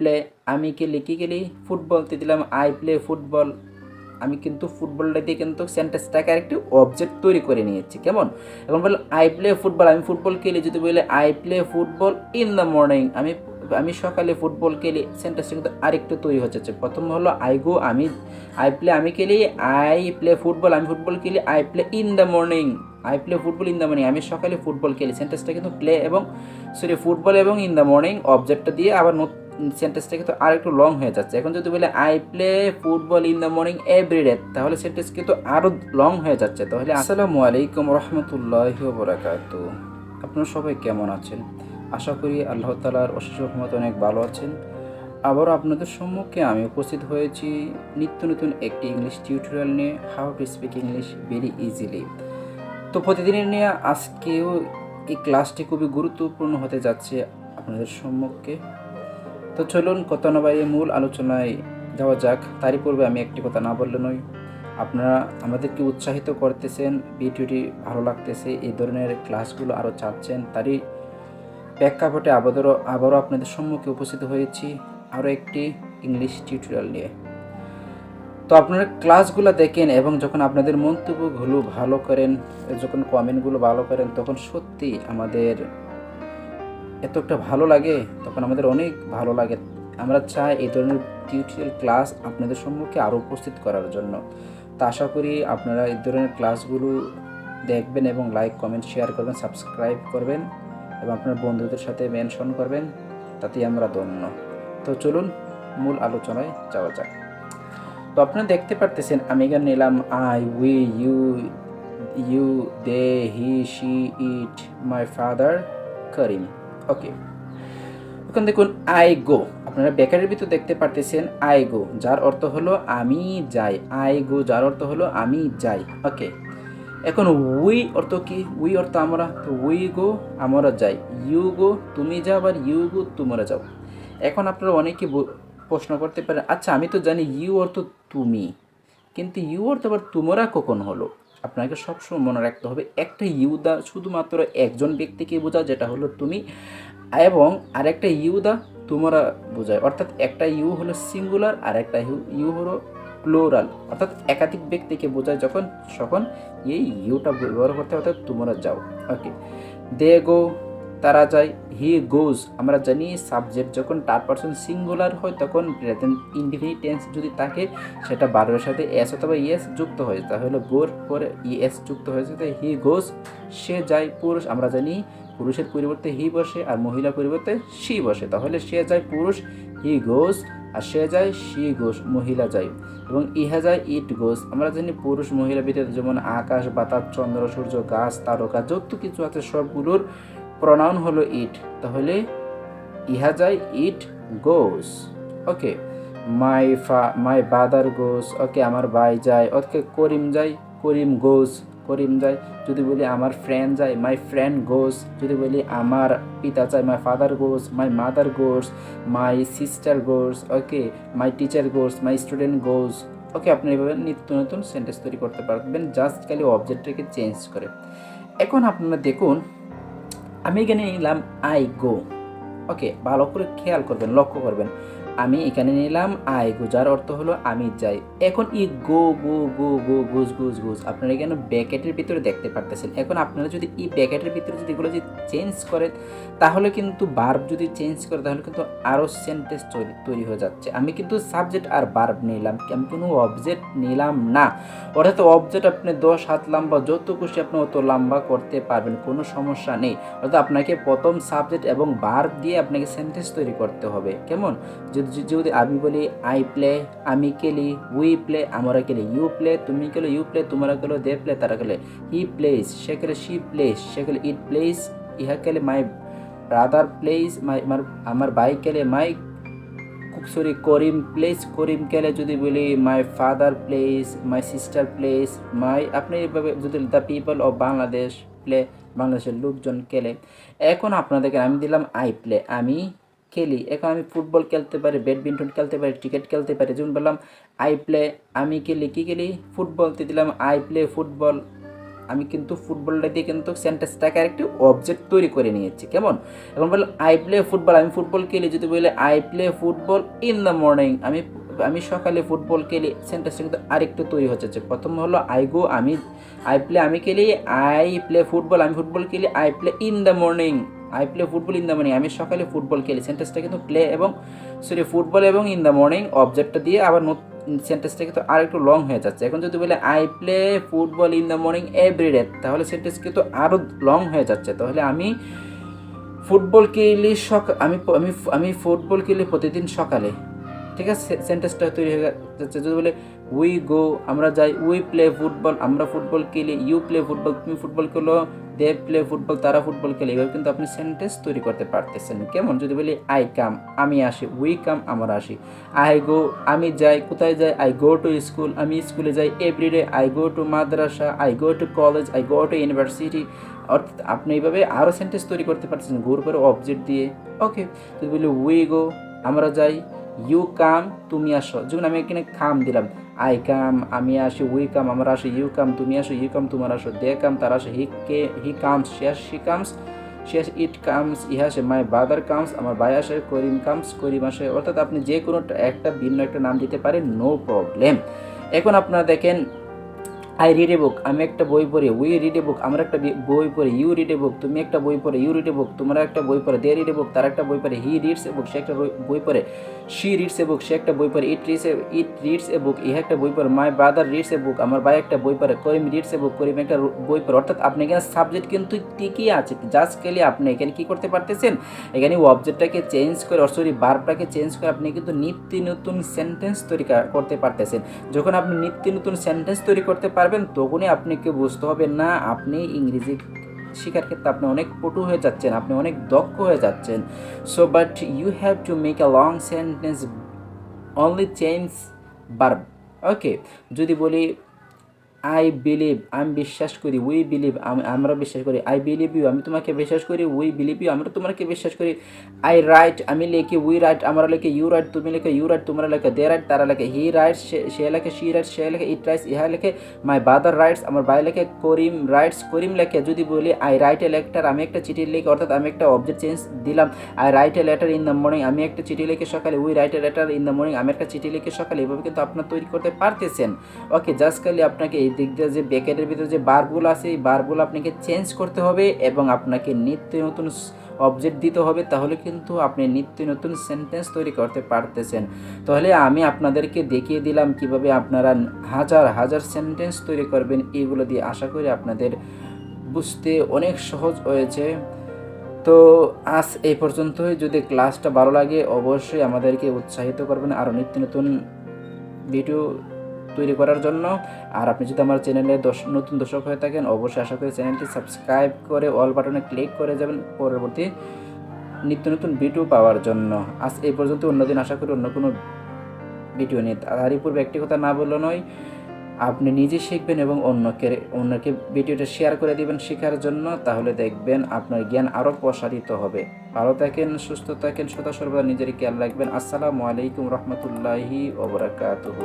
Play, আমি খেলি কি খেলি ফুটবলতে দিলাম আই প্লে ফুটবল। আমি কিন্তু ফুটবলটা দিয়ে কিন্তু সেন্টেন্সটাকে আরেকটি অবজেক্ট তৈরি করে নিয়েছি। কেমন? এখন বললাম আই প্লে ফুটবল, আমি ফুটবল খেলি। যদি বলে I play football in the morning, আমি আমি সকালে ফুটবল খেলি, সেন্টেন্সটা কিন্তু আরেকটু তৈরি হচ্ছে। প্রথম হলো আই গো, আমি আই প্লে আমি খেলি, আই প্লে ফুটবল আমি ফুটবল খেলি, I play in the morning, I play football in the morning, আমি সকালে ফুটবল খেলি। সেন্টেন্সটা কিন্তু প্লে এবং ফুটবল এবং ইন দ্য মর্নিং অবজেক্টটা দিয়ে আবার সেন্টেন্সটা কিন্তু আর একটু লং হয়ে যাচ্ছে। এখন যদি বলে I play football in the morning everyday, তাহলে সেন্টেন্স কিন্তু আরও লং হয়ে যাচ্ছে। তাহলে আসসালামু আলাইকুম রহমতুল্লাহি ওয়া বারাকাতুহু। আপনারা সবাই কেমন আছেন? আশা করি আল্লাহ তাআলার অশেষ রহমতে অনেক ভালো আছেন। আবারও আপনাদের সম্মুখে আমি উপস্থিত হয়েছি নিত্য নতুন একটি ইংলিশ টিউটোরিয়াল নিয়ে, how to speak English very easily. তো প্রতিদিনের নিয়ে আজকেও এই ক্লাসটি খুবই গুরুত্বপূর্ণ হতে যাচ্ছে আপনাদের সম্মুখে। তো চলুন কথা না বাড়িয়ে মূল আলোচনায় যাওয়া যাক। তারই পূর্বে আমি একটি কথা না বললে নয়, আপনারা আমাদেরকে উৎসাহিত করতেছেন, ভিডিওটি ভালো লাগতেছে, এই ধরনের ক্লাসগুলো আরও চাচ্ছেন, তারই প্রেক্ষাপটে আবারও আপনাদের সম্মুখে উপস্থিত হয়েছি আরও একটি ইংলিশ টিউটোরিয়াল নিয়ে। তো আপনারা ক্লাসগুলো দেখেন এবং যখন আপনাদের মন্তব্যগুলো ভালো করেন, যখন কমেন্টগুলো ভালো করেন, তখন সত্যি আমাদের এতটা ভালো লাগে, তখন আমাদের অনেক ভালো লাগে। আমরা চাই এই ধরনের টিউটোরিয়াল ক্লাস আপনাদের সম্মুখে আরও উপস্থিত করার জন্য। তা আশা করি আপনারা এই ধরনের ক্লাসগুলো দেখবেন এবং লাইক কমেন্ট শেয়ার করবেন, সাবস্ক্রাইব করবেন এবং আপনার বন্ধুদের সাথে মেনশন করবেন, তাতেই আমরা ধন্য। তো চলুন মূল আলোচনায় যাওয়া যাক। তো আপনারা দেখতে পারতেছেন আমি এখানে নিলাম I, we, you, they, he, she, it, my father, Karim. Okay, এখন দেখুন আই গো, আপনারা ব্যাকারের ভিতর দেখতে পারতেছেন আই গো, যার অর্থ হলো আমি যাই। আই গো যার অর্থ হলো আমি যাই। ওকে, এখন উই অর্থ কি? উই অর্থ আমরা, তো উই গো আমরা যাই, ইউ গো তুমি যাও, আবার ইউ গো তোমরা যাও। এখন আপনারা অনেকে প্রশ্ন করতে পারেন, আচ্ছা আমি তো জানি ইউ অর্থ তুমি, কিন্তু ইউ অর্থ আবার তোমরা কখন হলো? আপনাকে সবসময় মনে রাখতে হবে একটা ইউ দা শুধুমাত্র একজন ব্যক্তিকে বোঝায়, যেটা হলো তুমি, এবং আরেকটা ইউ দা তোমরা বোঝায়। অর্থাৎ একটা ইউ হলো সিঙ্গুলার আর একটা ইউ হলো প্লোরাল, অর্থাৎ একাধিক ব্যক্তিকে বোঝায় যখন এই ইউটা ব্যবহার করতে, অর্থাৎ তোমরা যাও। ওকে, দে গো তারা যায়, হি গোজ আমরা জানি সাবজেক্ট যখন থার্ড পারসন সিঙ্গুলার হয় তখন প্রেজেন্ট ইনডিফিনিট টেন্স যদি থাকে সেটা ভার্বের সাথে এস অথবা ইএস যুক্ত হয়েছে, তাহলে গোর পরে ইএস যুক্ত হয়েছে, তাই হি গোজ সে যায়। পুরুষ আমরা জানি পুরুষের পরিবর্তে হি বসে আর মহিলার পরিবর্তে শি বসে, তাহলে সে যায় পুরুষ হি গোজ, আর সে যায় শি গোজ মহিলা যায়। এবং ইহা যায় ইট গোজ আমরা জানি পুরুষ মহিলা ভিতরে যেমন আকাশ বাতাস চন্দ্র সূর্য গাছ তারকা যত কিছু আছে সবগুলোর প্রনাউন হলো ইট, তাহলে ইহা যায় ইট গোজ। ওকে, মাই বাদার গোজ, ওকে আমার ভাই যায়। ওকে, করিম যায়, করিম গোজ করিম যায়। যদি বলি আমার ফ্রেন্ড যায়, মাই ফ্রেন্ড গোজ। যদি বলি আমার পিতা যায়, my father goes, my mother goes, my sister goes. Okay, my teacher goes, my student goes. Okay, আপনি এভাবে নিত্য নতুন সেন্টেন্স তৈরি করতে পারবেন জাস্ট খালি অবজেক্টটাকে চেঞ্জ করে। এখন আপনারা দেখুন আমি এখানে নিলাম আই গো। ওকে, ভালো করে খেয়াল করবেন, লক্ষ্য করবেন, আমি এখানে নিলাম আই গো যার অর্থ হলো আমি যাই। এখন ই গো গো গো গো গুজ গুজ গুজ আপনারা এখানে ব্যাকেটের ভিতরে দেখতে পারতেছেন। এখন আপনারা যদি এই ব্যাকেটের ভিতরে যদি এগুলো যদি চেঞ্জ করেন, তাহলে কিন্তু ভার্ব যদি চেঞ্জ করে তাহলে কিন্তু আরও সেন্টেন্স তৈরি হয়ে যাচ্ছে। আমি কিন্তু সাবজেক্ট আর ভার্ব নিলাম, আমি কোনো অবজেক্ট নিলাম না। অর্থাৎ অবজেক্ট আপনি 10 হাত লম্বা যত খুশি আপনি অত লম্বা করতে পারবেন, কোনো সমস্যা নেই। অর্থাৎ আপনাকে প্রথম সাবজেক্ট এবং ভার্ব দিয়ে আপনাকে সেন্টেন্স তৈরি করতে হবে। কেমন? যদি আমি বলি আই প্লে আমি খেলি, উই প্লে আমরা খেলি, ইউ প্লে তুমি খেলো, ইউ প্লে তোমরা খেলো, দে প্লে তারা খেলে, হি প্লেস সে খেলে, শি প্লেস সে খেলে, ইট প্লেস ইহা খেলে, মাই ব্রাদার প্লেস আমার ভাই খেলে, করিম প্লেস করিম খেলে। যদি বলি my father place, my sister place, আপনি এইভাবে যদি the people of Bangladesh play বাংলাদেশের লোকজন খেলে। এখন আপনাদেরকে আমি দিলাম আই প্লে আমি খেলি। এখন আমি ফুটবল খেলতে পারি, ব্যাডমিন্টন খেলতে পারি, ক্রিকেট খেলতে পারি। যেমন বললাম আই প্লে আমি খেলি কি খেলি ফুটবলতে দিলাম আই প্লে ফুটবল আমি কিন্তু ফুটবলটা দিয়ে কিন্তু সেন্টেন্সটাকে আরেকটি অবজেক্ট তৈরি করে নিয়েছি। কেমন? এখন বললাম আই প্লে ফুটবল, আমি ফুটবল খেলি। যদি বলে I play football in the morning, আমি সকালে ফুটবল খেলি, সেন্টেন্সটা কিন্তু আরেকটু তৈরি হচ্ছে। প্রথম হলো আই গো, আই প্লে আমি খেলি, আই প্লে ফুটবল আমি ফুটবল খেলি, I play in the morning, I play football in the morning, আমি সকালে ফুটবল খেলি। সেন্টেন্সটা কিন্তু ফুটবল এবং ইন দ্য মর্নিং অবজেক্টটা দিয়ে আবার সেন্টেন্সটা কিন্তু আর একটু লং হয়ে যাচ্ছে। এখন যদি বলে I play football in the morning everyday, তাহলে সেন্টেন্স কিন্তু আরও লং হয়ে যাচ্ছে। তাহলে আমি ফুটবল খেলি আমি ফুটবল খেলি প্রতিদিন সকালে, ঠিক আছে, সেন্টেন্সটা তৈরি হয়ে যাচ্ছে। যদি বলে উই গো, আমরা যাই, উই প্লে ফুটবল, আমরা ফুটবল খেলি, ইউ প্লে ফুটবল, তুমি ফুটবল খেলো, দে প্লে ফুটবল, তারা ফুটবল খেলে, এভাবে কিন্তু আপনি সেন্টেন্স তৈরি করতে পারতেছেন। কেমন? যদি বলি আই কাম, আমি আসি, উই কাম, আমরা আসি, আই গো, আমি যাই, কোথায় যাই, আই গো টু স্কুল, আমি স্কুলে যাই, everyday, I go to madrasa, I go to college, I go to university. অর্থাৎ আপনি এইভাবে আরও সেন্টেন্স তৈরি করতে পারছেন ঘুর করে অবজেক্ট দিয়ে। ওকে, যদি বলি উই গো, আমরা যাই, ইউ কাম, তুমি আসো। যেমন আমি এখানে কাম দিলাম, আই কাম, আমি আসি, উই কাম, আমরা আসি, ইউ কাম, তুমি আসো, ইউ কাম, তোমার আসো, দে কাম, তারা আসে, he comes, she comes, it comes, ইহা আসে, মাই ব্রাদার কামস, আমার ভাই আসে, করিম কামস, করিম আসে। অর্থাৎ আপনি যে কোনো একটা ভিন্ন একটা নাম দিতে পারেন, নো প্রবলেম। এখন আপনারা দেখেন আই রিড এ বুক, আমি একটা বই পড়ি, উই রিড এ বুক, আমরা একটা বই পড়ি, ইউ রিড এ বুক, তুমি একটা বই পড়ে, ইউ রিড এ বুক, তোমরা একটা বই পড়ে, দে রিড এ বুক, তারা একটা বই পড়ে, হি রিডস এ বুক, সে একটা বই পড়ে, শি রিডস এ বুক, সে একটা বই পড়ে, ইট রিডস এ বুক, ইহা একটা বই পড়ে, মাই ব্রাদার রিডস এ বুক, আমার ভাই একটা বই পড়ে, করিম রিডস এ বুক, করিম একটা বই পড়ে। অর্থাৎ আপনি এখানে সাবজেক্ট কিন্তু ঠিকই আছে, জাস্ট খেলে আপনি এখানে কী করতে পারতেছেন, এখানে অবজেক্টটাকে চেঞ্জ করে, ভার্বটাকে চেঞ্জ করে আপনি কিন্তু নিত্য নতুন সেন্টেন্স তৈরি করতে পারতেছেন। যখন আপনি নিত্য নতুন সেন্টেন্স তৈরি করতে পারবেন, তখনই আপনাকে বুঝতে হবে না আপনি ইংরেজি শেখার ক্ষেত্রে আপনি অনেক পটু হয়ে যাচ্ছেন, আপনি অনেক দক্ষ হয়ে যাচ্ছেন। So but you have to make a long sentence, only change verb. Okay, যদি বলি আই বিলিভ, আমি বিশ্বাস করি, উই বিলিভ, আমরা বিশ্বাস করি, আই বিলিভ ইউ, আমি তোমাকে বিশ্বাস করি, উই বিলিভ ইউ, আমরা তোমাকে বিশ্বাস করি, আই রাইট, আমি লিখি, উই রাইট, আমরা লিখি, ইউ রাইট, তুমি লিখে, ইউ রাইট, তোমরা লেখে, দে রাইট, তারা লেখে, হি রাইটস, সে লেখে, শি রাইটস, সে লেখে, ইট রাইটস, ইহা লেখে, মাই ব্রাদার রাইটস, আমার ভাই লেখে, করিম রাইটস, করিম লেখে। যদি বলি আই রাইট এ লেটার, আমি একটা চিঠি লিখি, অর্থাৎ আমি একটা অবজেক্ট চেঞ্জ দিলাম, I write a letter in the morning, আমি একটা চিঠি লিখে সকালে, we write a letter in the morning, আমি একটা চিঠি লিখে সকালে। এভাবে কিন্তু আপনার তৈরি করতে পারতেছেন। ওকে, জাস্ট খালি আপনাকে এই দিক দিয়ে যে ব্যাকেটের ভিতরে যে বারগুলো আছে, এই বারগুলো আপনাকে চেঞ্জ করতে হবে এবং আপনাকে নিত্য নতুন অবজেক্ট দিতে হবে, তাহলে কিন্তু আপনি নিত্য নতুন সেন্টেন্স তৈরি করতে পারতেছেন। তাহলে আমি আপনাদেরকে দেখিয়ে দিলাম কিভাবে আপনারা হাজার হাজার সেন্টেন্স তৈরি করবেন। এগুলো দিয়ে আশা করি আপনাদের বুঝতে অনেক সহজ হয়েছে। তো আজ এই পর্যন্তই। যদি ক্লাসটা ভালো লাগে অবশ্যই আমাদেরকে উৎসাহিত করবেন আরও নিত্য নতুন ভিডিও তৈরি করার জন্য। আর আপনি যদি আমার চ্যানেলে নতুন দর্শক হয়ে থাকেন, অবশ্যই আশা করি চ্যানেলটি সাবস্ক্রাইব করে অল বাটনে ক্লিক করে যাবেন পরবর্তী নিত্য নতুন ভিডিও পাওয়ার জন্য। আজ এই পর্যন্ত, অন্যদিন আশা করি অন্য কোনো ভিডিও নিয়ে। তারই পূর্বে একটি কথা না বললে নয়, আপনি নিজে শিখবেন এবং অন্যকে ভিডিওটা শেয়ার করে দিবেন শেখার জন্য, তাহলে দেখবেন আপনার জ্ঞান আরও প্রসারিত হবে। ভালো থাকেন, সুস্থ থাকেন, সদা সর্বদা নিজের খেয়াল রাখবেন। আসসালামু আলাইকুম রহমতুল্লাহি ওয়া বারাকাতুহু।